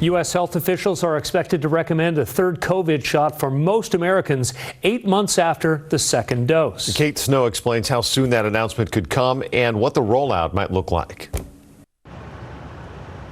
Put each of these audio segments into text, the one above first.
U.S. health officials are expected to recommend a third COVID shot for most Americans 8 months after the second dose. Kate Snow explains how soon that announcement could come and what the rollout might look like.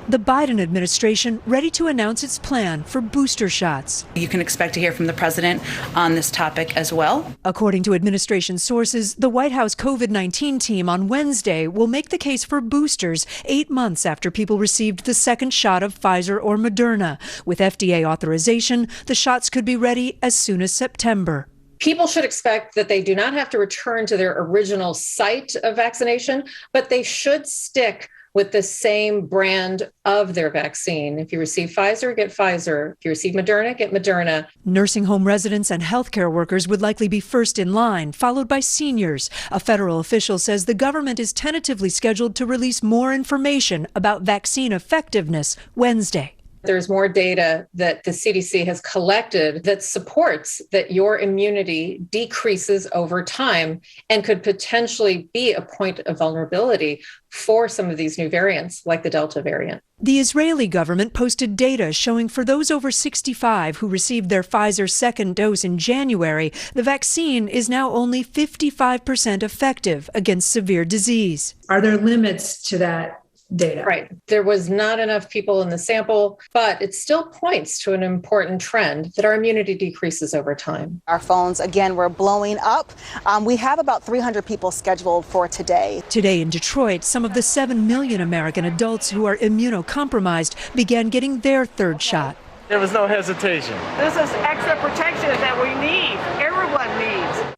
The Biden administration ready to announce its plan for booster shots. You can expect to hear from the president on this topic as well. According to administration sources, the White House COVID-19 team on Wednesday will make the case for boosters 8 months after people received the second shot of Pfizer or Moderna. With FDA authorization, the shots could be ready as soon as September. People should expect that they do not have to return to their original site of vaccination, but they should stick with the same brand of their vaccine. If you receive Pfizer, get Pfizer. If you receive Moderna, get Moderna. Nursing home residents and healthcare workers would likely be first in line, followed by seniors. A federal official says the government is tentatively scheduled to release more information about vaccine effectiveness Wednesday. There's more data that the CDC has collected that supports that your immunity decreases over time and could potentially be a point of vulnerability for some of these new variants, like the Delta variant. The Israeli government posted data showing for those over 65 who received their Pfizer second dose in January, the vaccine is now only 55% effective against severe disease. Are there limits to that data? Right. There was not enough people in the sample, but it still points to an important trend that our immunity decreases over time. Our phones, again, were blowing up. We have about 300 people scheduled for today. Today in Detroit, some of the 7 million American adults who are immunocompromised began getting their third shot. There was no hesitation. This is extra protection that we need, everyone needs.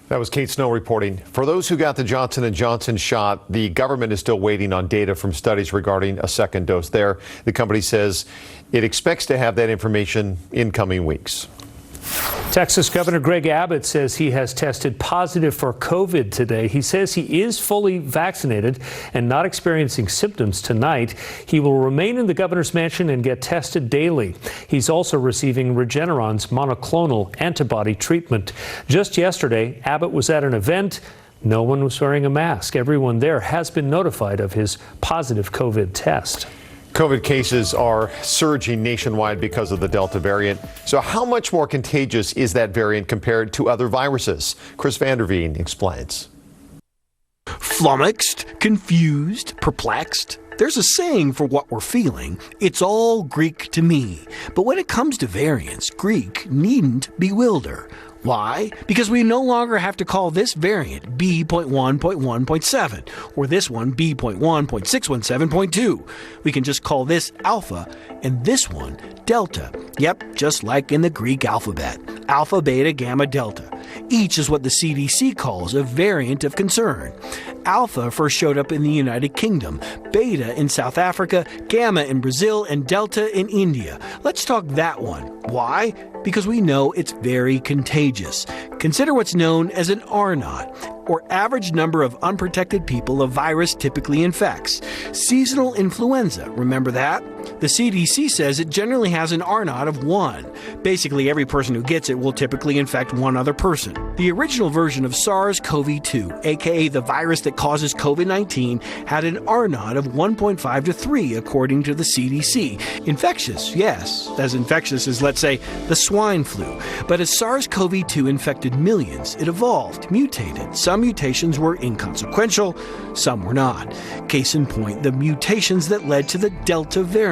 That was Kate Snow reporting. For those who got the Johnson & Johnson shot, the government is still waiting on data from studies regarding a second dose there. The company says it expects to have that information in coming weeks. Texas Governor Greg Abbott says he has tested positive for COVID today. He says he is fully vaccinated and not experiencing symptoms tonight. He will remain in the governor's mansion and get tested daily. He's also receiving Regeneron's monoclonal antibody treatment. Just yesterday, Abbott was at an event. No one was wearing a mask. Everyone there has been notified of his positive COVID test. COVID cases are surging nationwide because of the Delta variant. So how much more contagious is that variant compared to other viruses? Chris Vanderveen explains. Flummoxed, confused, perplexed. There's a saying for what we're feeling. It's all Greek to me. But when it comes to variants, Greek needn't bewilder. Why? Because we no longer have to call this variant B.1.1.7 or this one B.1.617.2. We can just call this Alpha and this one Delta. Yep, just like in the Greek alphabet. Alpha, Beta, Gamma, Delta. Each is what the CDC calls a variant of concern. Alpha first showed up in the United Kingdom, Beta in South Africa, Gamma in Brazil, and Delta in India. Let's talk that one. Why? Because we know it's very contagious. Consider what's known as an R-naught, or average number of unprotected people a virus typically infects. Seasonal influenza, remember that? The CDC says it generally has an R-naught of 1. Basically, every person who gets it will typically infect one other person. The original version of SARS-CoV-2, aka the virus that causes COVID-19, had an R-naught of 1.5 to 3, according to the CDC. Infectious, yes, as infectious as, let's say, the swine flu. But as SARS-CoV-2 infected millions, it evolved, mutated. Some mutations were inconsequential, some were not. Case in point, the mutations that led to the Delta variant.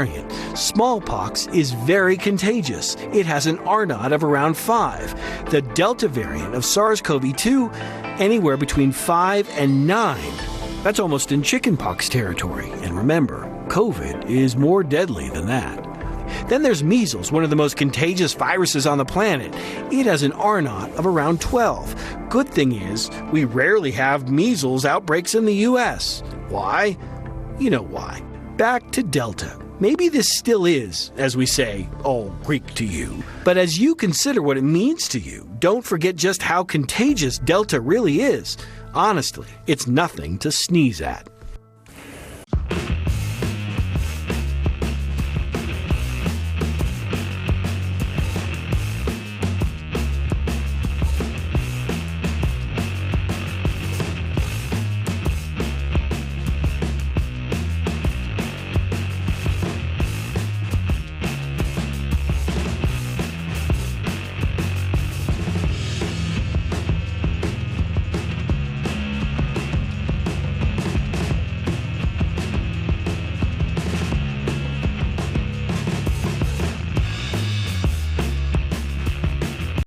Smallpox is very contagious. It has an R-naught of around 5. The Delta variant of SARS-CoV-2, anywhere between 5 and 9. That's almost in chickenpox territory. And remember, COVID is more deadly than that. Then there's measles, one of the most contagious viruses on the planet. It has an R-naught of around 12. Good thing is, we rarely have measles outbreaks in the U.S. Why? You know why. Back to Delta. Maybe this still is, as we say, all Greek to you. But as you consider what it means to you, don't forget just how contagious Delta really is. Honestly, it's nothing to sneeze at.